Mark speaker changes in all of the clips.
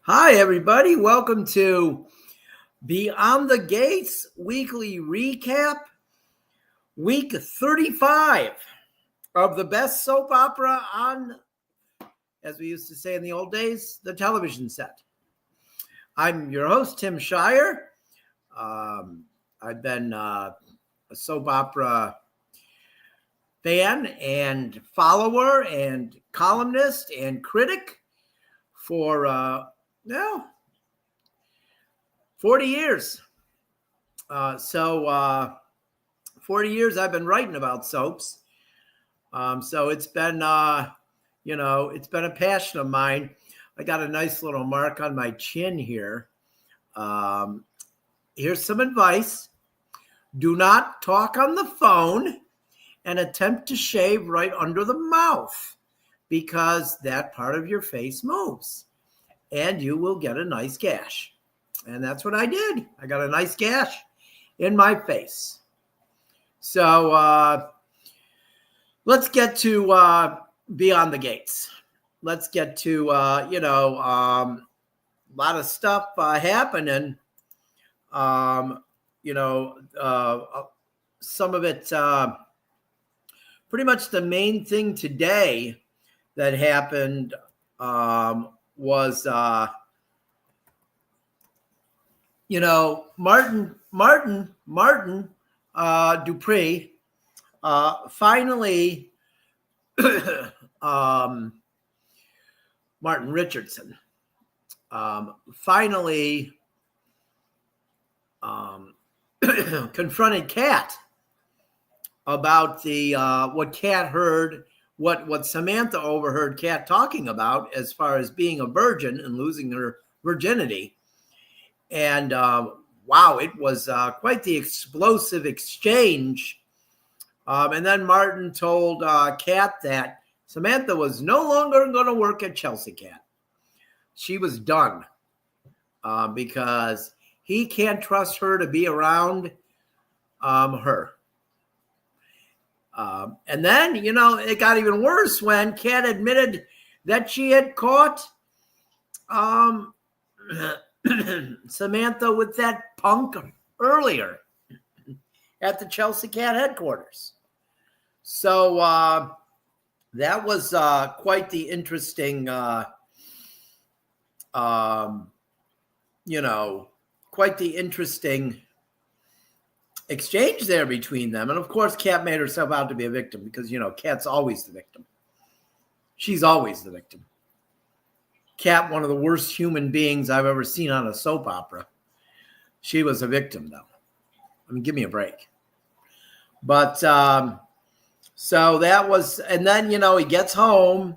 Speaker 1: Hi, everybody. Welcome to Beyond the Gates weekly recap, week 35 of the best soap opera on, as we used to say in the old days, the television set. I'm your host, Tim Shirer. I've been a soap opera fan and follower and columnist and critic for 40 years. 40 years I've been writing about soaps. So it's been, it's been a passion of mine. I got a nice little mark on my chin here. Here's some advice. Do not talk on the phone and attempt to shave right under the mouth because that part of your face moves and you will get a nice gash. And that's what I did. I got a nice gash in my face. So let's get to Beyond the Gates. Let's get to, a lot of stuff happening. Some of it, pretty much the main thing today that happened was, Martin Dupree finally, Martin Richardson finally confronted Kat about the what Kat heard, what Samantha overheard Kat talking about as far as being a virgin and losing her virginity. And wow, it was quite the explosive exchange. And then Martin told Kat that Samantha was no longer going to work at Chelsea Cat. She was done because he can't trust her to be around her. And then, it got even worse when Kat admitted that she had caught Samantha with that punk earlier at the Chelsea Cat headquarters. So that was quite the interesting, exchange there between them. And of course, Kat made herself out to be a victim because, Kat's always the victim. She's always the victim. Kat, one of the worst human beings I've ever seen on a soap opera. She was a victim, though. I mean, give me a break. But so that was, and then, he gets home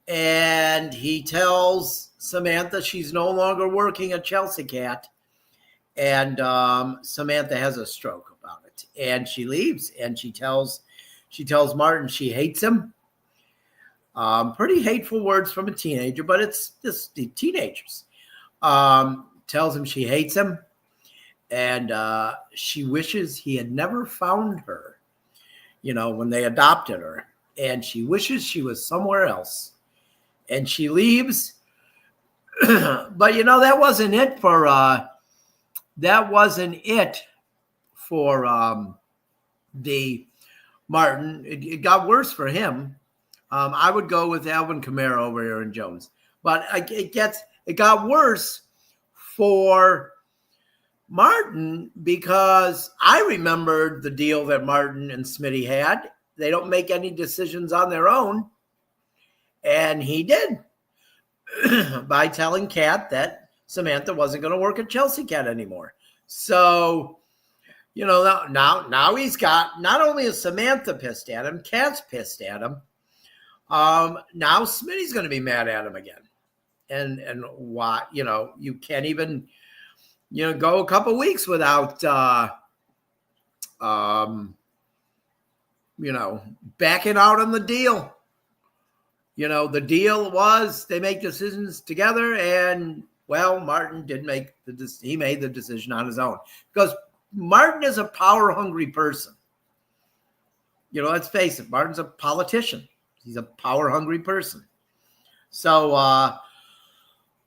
Speaker 1: and he tells Samantha she's no longer working at Chelsea Cat. And Samantha has a stroke about it. And she leaves and she tells Martin she hates him. Pretty hateful words from a teenager, but it's just the teenagers. Tells him she hates him. And she wishes he had never found her, when they adopted her. And she wishes she was somewhere else. And she leaves. But, that wasn't it for the Martin. It got worse for him. I would go with Alvin Kamara over Aaron Jones. But it got worse for Martin because I remembered the deal that Martin and Smitty had. They don't make any decisions on their own. And he did by telling Kat that Samantha wasn't going to work at Chelsea Cat anymore. So, now he's got, not only is Samantha pissed at him, Kat's pissed at him. Now Smitty's going to be mad at him again. And why, you can't even, go a couple weeks without, backing out on the deal. The deal was they make decisions together and, well, Martin made the decision on his own because Martin is a power-hungry person. Let's face it, Martin's a politician. He's a power-hungry person. So,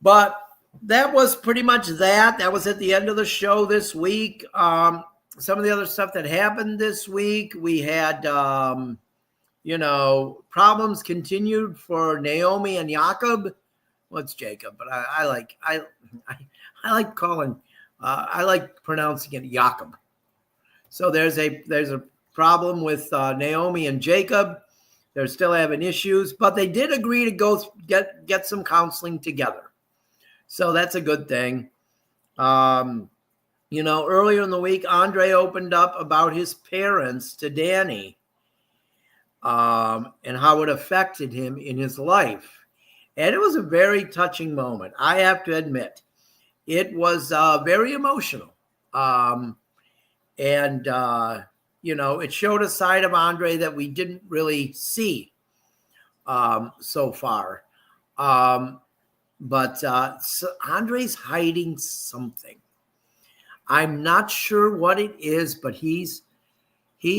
Speaker 1: but that was pretty much that. That was at the end of the show this week. Some of the other stuff that happened this week, we had, problems continued for Naomi and Jacob. Well, it's Jacob, but I like pronouncing it Jacob. So there's a problem with Naomi and Jacob. They're still having issues, but they did agree to go get some counseling together. So that's a good thing. Earlier in the week, Andre opened up about his parents to Dani, and how it affected him in his life. And it was a very touching moment. I have to admit, it was very emotional. It showed a side of Andre that we didn't really see so far. But Andre's hiding something. I'm not sure what it is, but he's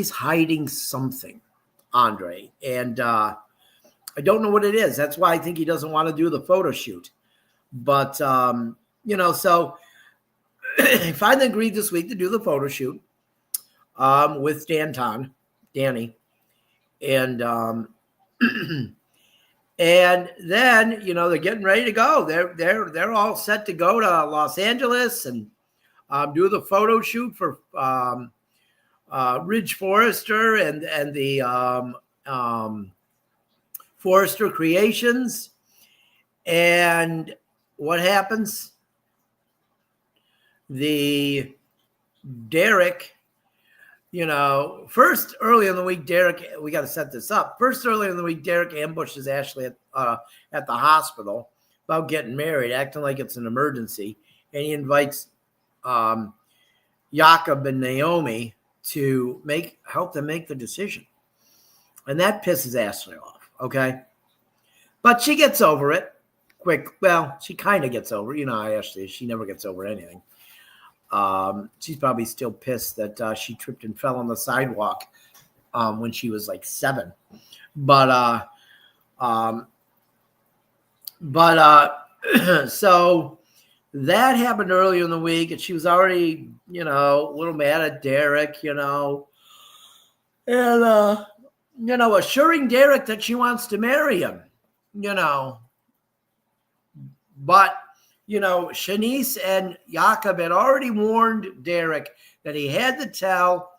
Speaker 1: hiding something, Andre. And I don't know what it is. That's why I think he doesn't want to do the photo shoot. But, so I finally agreed this week to do the photo shoot with Dani. And and then, they're getting ready to go. They're all set to go to Los Angeles and do the photo shoot for Ridge Forrester and the Forrester Creations. And what happens? Derek, first early in the week, we got to set this up. First early in the week, Derek ambushes Ashley at the hospital about getting married, acting like it's an emergency. And he invites Jacob and Naomi to help them make the decision. And that pisses Ashley off, okay? But she gets over it quick. Well, she kind of gets over it. Ashley, she never gets over anything. She's probably still pissed that she tripped and fell on the sidewalk when she was like 7. But so that happened earlier in the week, and she was already, a little mad at Derek, and assuring Derek that she wants to marry him, But, Shenish and Jacob had already warned Derek that he had to tell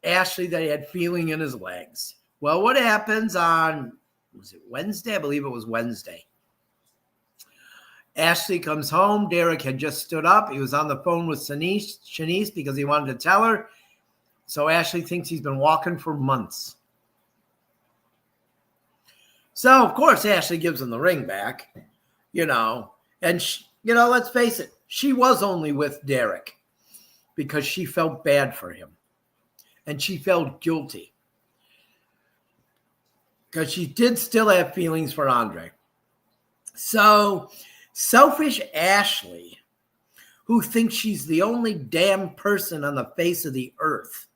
Speaker 1: Ashley that he had feeling in his legs. Well, what happens on, was it Wednesday? I believe it was Wednesday. Ashley comes home. Derek had just stood up. He was on the phone with Shenish because he wanted to tell her. So Ashley thinks he's been walking for months. So, of course, Ashley gives him the ring back, and, let's face it, she was only with Derek because she felt bad for him, and she felt guilty because she did still have feelings for Andre. So, selfish Ashley, who thinks she's the only damn person on the face of the earth,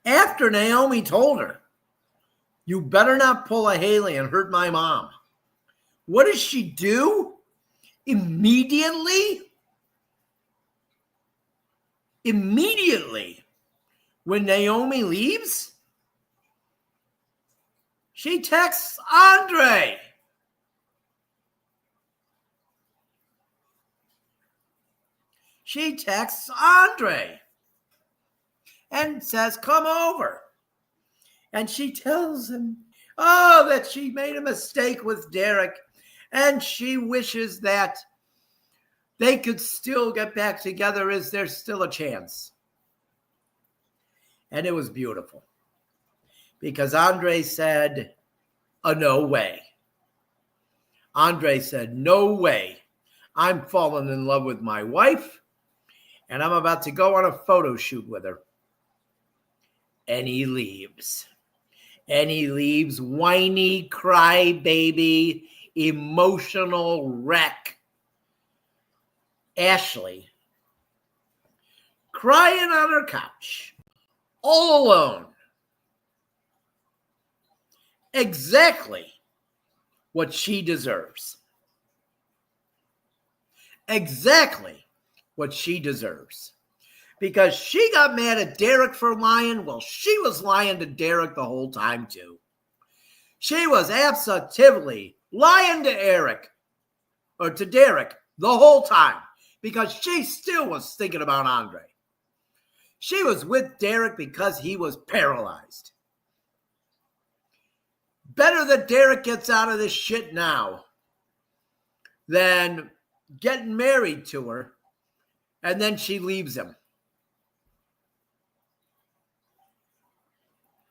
Speaker 1: After Naomi told her, you better not pull a Haley and hurt my mom, what does she do? Immediately, when Naomi leaves, she texts Andre. And says, come over. And she tells him, that she made a mistake with Derek. And she wishes that they could still get back together. Is there still a chance? And it was beautiful. Because Andre said, no way. Andre said, no way. I'm falling in love with my wife. And I'm about to go on a photo shoot with her. And he leaves. Whiny, crybaby, emotional wreck. Ashley, crying on her couch, all alone. exactly what she deserves. Exactly what she deserves. Because she got mad at Derek for lying. Well, she was lying to Derek the whole time, too. She was absolutely lying to Derek the whole time because she still was thinking about Andre. She was with Derek because he was paralyzed. Better that Derek gets out of this shit now than getting married to her and then she leaves him.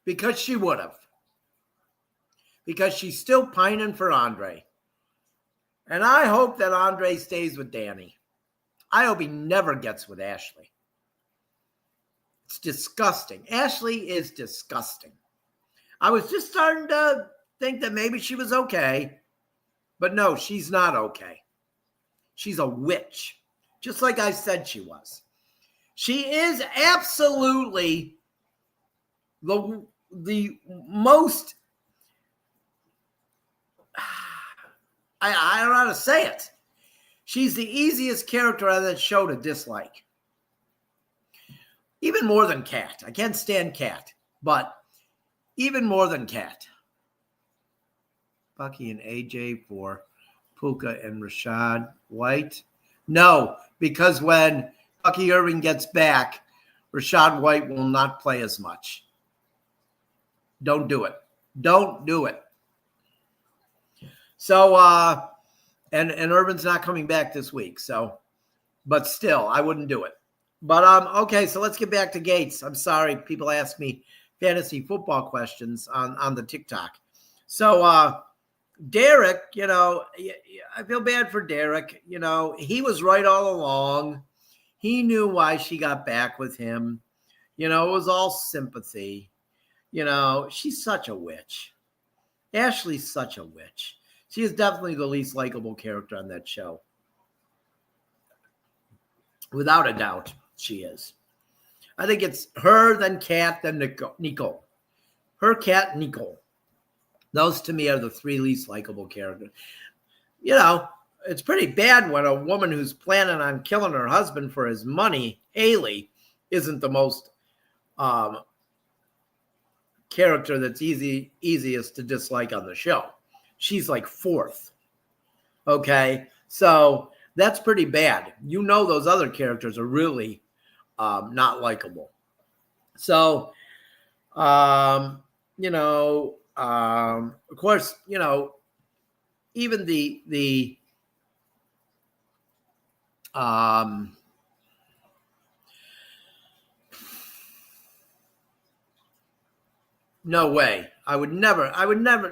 Speaker 1: Because she would have. Because she's still pining for Andre. And I hope that Andre stays with Dani. I hope he never gets with Ashley. It's disgusting. Ashley is disgusting. I was just starting to think that maybe she was okay. But no, she's not okay. She's a witch. Just like I said she was. She is absolutely the most... I don't know how to say it. She's the easiest character on that show to dislike. Even more than Kat. I can't stand Kat, but even more than Kat. Bucky and AJ for Puka and Rashad White. No, because when Bucky Irving gets back, Rashad White will not play as much. Don't do it. Don't do it. So, and Irvin's not coming back this week. So, but still, I wouldn't do it. But, okay, so let's get back to Gates. I'm sorry. People ask me fantasy football questions on the TikTok. So, Derek, you know, I feel bad for Derek. You know, he was right all along. He knew why she got back with him. You know, it was all sympathy. You know, she's such a witch. Ashley's such a witch. She is definitely the least likable character on that show. Without a doubt, she is. I think it's her, then Kat, then Nicole. Her, Kat, Nicole. Those, to me, are the three least likable characters. You know, it's pretty bad when a woman who's planning on killing her husband for his money, Haley, isn't the most character that's easiest to dislike on the show. She's like fourth. Okay, so that's pretty bad. You know those other characters are really not likable. So, you know, of course, you know, even the no way. I would never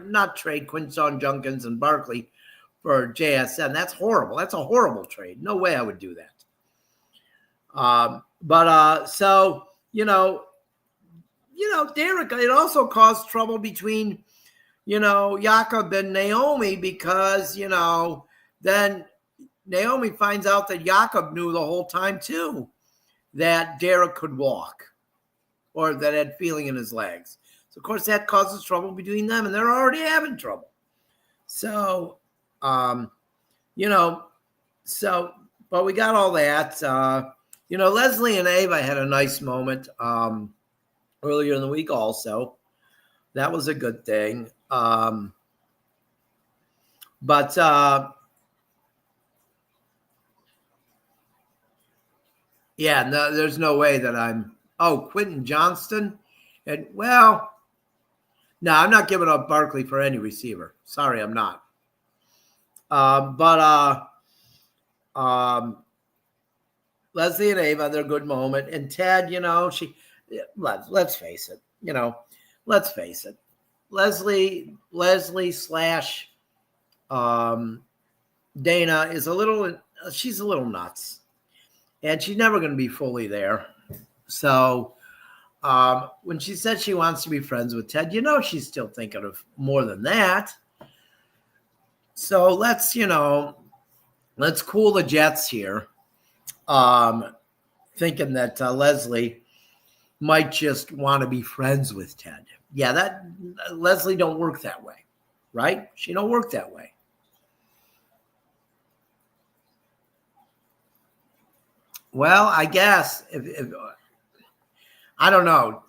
Speaker 1: not trade Quinton Junkins and Barkley for JSN. That's horrible. That's a horrible trade. No way I would do that. So, you know, Derek, it also caused trouble between, you know, Jacob and Naomi because, you know, then Naomi finds out that Jacob knew the whole time too that Derek could walk or that had feeling in his legs. So, of course, that causes trouble between them, and they're already having trouble. So, you know, so, but we got all that. You know, Leslie and Ava had a nice moment earlier in the week also. That was a good thing. Yeah, no, there's no way that I'm, Quentin Johnston. And, well, no, I'm not giving up Barkley for any receiver. Sorry, I'm not. Leslie and Ava, they're a good moment. And Ted, you know, let's face it. You know, let's face it. Leslie slash Dana is she's a little nuts. And she's never going to be fully there. So when she said she wants to be friends with Ted, you know, she's still thinking of more than that. So let's cool the jets here. Thinking that Leslie might just want to be friends with Ted. Yeah, that Leslie don't work that way, right? She don't work that way. Well, I guess if I don't know.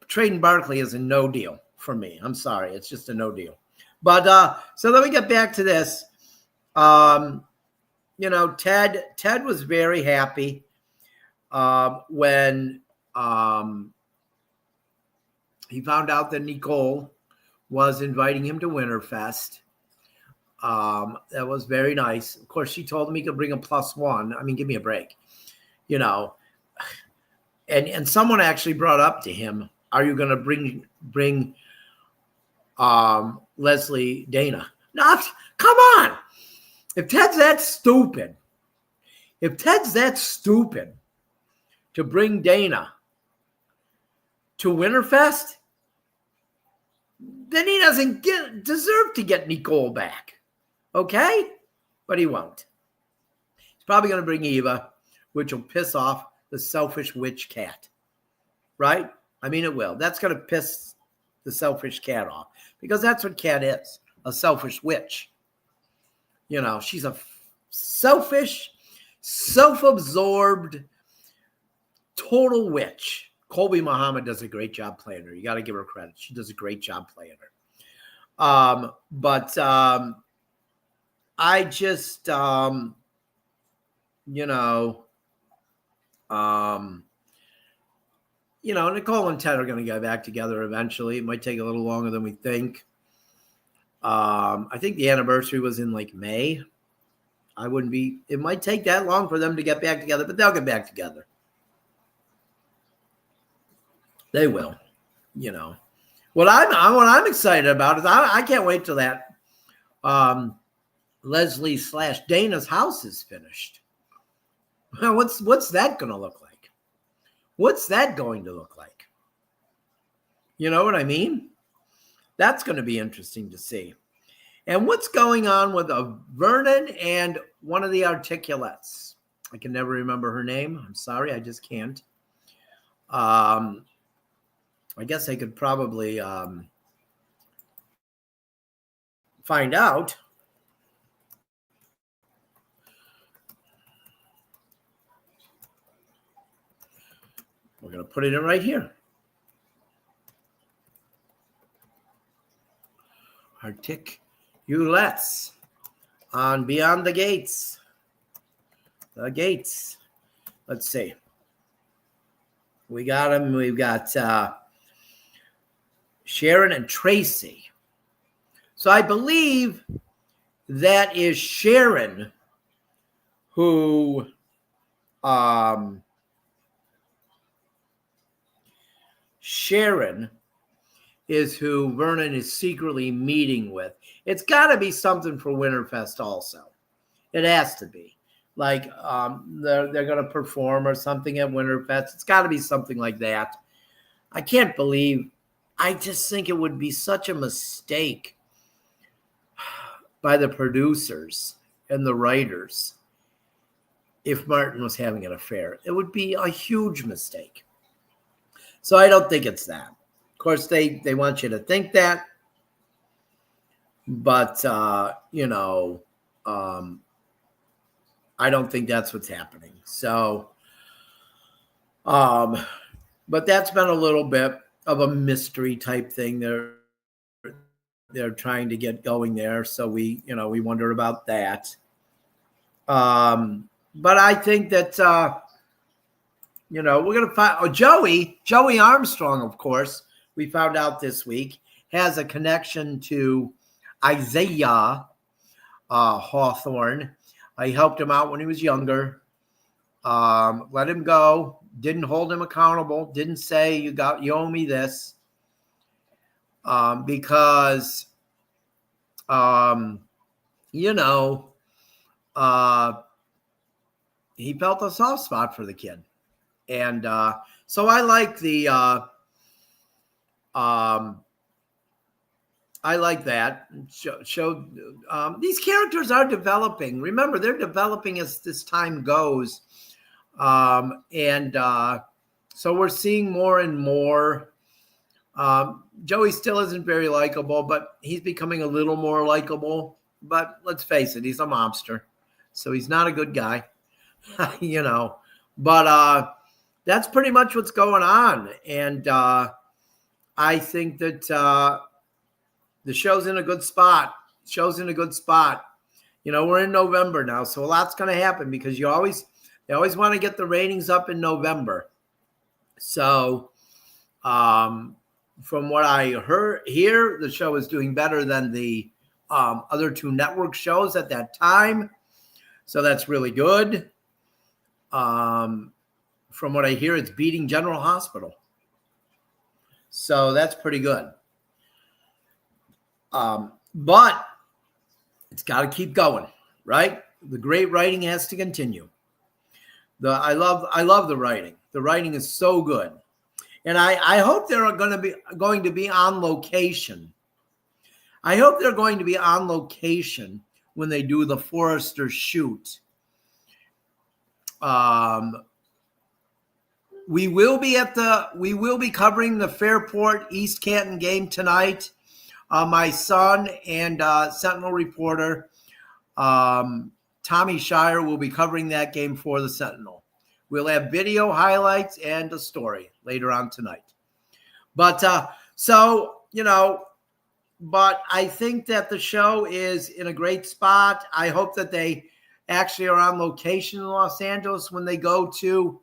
Speaker 1: Trading Barkley is a no deal for me. I'm sorry, it's just a no deal. But so let me get back to this. You know, Ted was very happy when he found out that Nicole was inviting him to Winterfest. That was very nice. Of course, she told him he could bring a +1. I mean, give me a break, you know. And someone actually brought up to him, "Are you going to bring Leslie Dana?" Not, come on. If Ted's that stupid to bring Dana to Winterfest, then he doesn't deserve to get Nicole back. Okay? But he won't. He's probably going to bring Eva, which will piss off the selfish witch cat. Right? I mean, it will. That's going to piss the selfish cat off, because that's what Cat is, a selfish witch. You know, she's a selfish, self-absorbed, total witch. Colby Muhammad does a great job playing her. You got to give her credit. She does a great job playing her. I just, Nicole and Ted are going to get back together eventually. It might take a little longer than we think. I think the anniversary was in like May. It might take that long for them to get back together, but they'll get back together. They will, you know. What I'm excited about is I can't wait till that Leslie/Dana's house is finished. What's that going to look like? What's that going to look like? You know what I mean? That's going to be interesting to see. And what's going on with Vernon and one of the articulates? I can never remember her name. I'm sorry, I just can't. I guess I could probably find out. We're going to put it in right here. Articulates on Beyond the Gates. The Gates. Let's see. We got them. We've got Sharon and Tracy. So I believe that is Sharon who Sharon is who Vernon is secretly meeting with. It's got to be something for Winterfest also. It has to be. Like they're going to perform or something at Winterfest. It's got to be something like that. I can't believe. I just think it would be such a mistake by the producers and the writers if Martin was having an affair. It would be a huge mistake. So I don't think it's that. Of course, they want you to think that. But, I don't think that's what's happening. So, but that's been a little bit of a mystery type thing. They're trying to get going there. So we wonder about that. But I think that, we're going to find Joey Armstrong, of course, we found out this week, has a connection to Isaiah Hawthorne. I helped him out when he was younger. Let him go. Didn't hold him accountable. Didn't say you owe me this. Because, he felt a soft spot for the kid. And so I like I like that. These characters are developing. Remember, they're developing as this time goes. So we're seeing more and more Joey still isn't very likable, but he's becoming a little more likable. But let's face it, he's a mobster, so he's not a good guy, you know. But that's pretty much what's going on. And I think that the show's in a good spot. You know, we're in November now, so a lot's going to happen because they always want to get the ratings up in November. So from what I hear, the show is doing better than the other two network shows at that time. So that's really good. From what I hear, it's beating General Hospital. So that's pretty good. But it's got to keep going, right? The great writing has to continue. I love the writing. The writing is so good. And I hope they're going to be on location. I hope they're going to be on location when they do the Forrester shoot. We will be covering the Fairport East Canton game tonight. My son and Sentinel reporter Tommy Shirer will be covering that game for the Sentinel. We'll have video highlights and a story later on tonight. But but I think that the show is in a great spot. I hope that they actually are on location in Los Angeles when they go to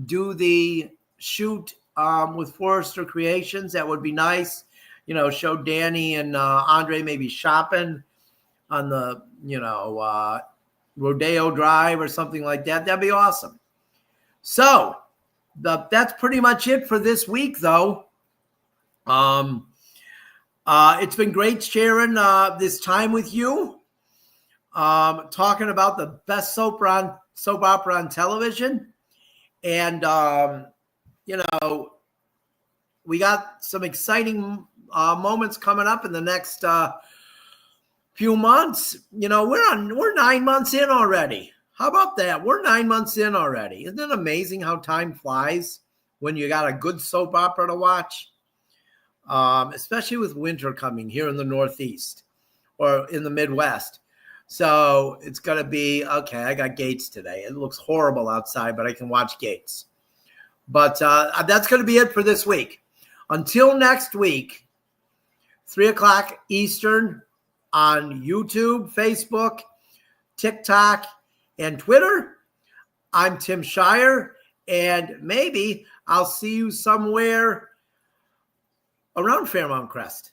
Speaker 1: do the shoot with Forrester Creations. That would be nice. You know, show Dani and Andre maybe shopping on the, Rodeo Drive or something like that. That'd be awesome. So that's pretty much it for this week, though. It's been great sharing this time with you, talking about the best soap opera on television. And, we got some exciting moments coming up in the next few months. You know, we're 9 months in already. How about that? We're 9 months in already. Isn't it amazing how time flies when you got a good soap opera to watch? Especially with winter coming here in the Northeast or in the Midwest. So it's going to be, okay, I got Gates today. It looks horrible outside, but I can watch Gates. But that's going to be it for this week. Until next week, 3 o'clock Eastern on YouTube, Facebook, TikTok, and Twitter. I'm Tim Shirer, and maybe I'll see you somewhere around Fairmount Crest.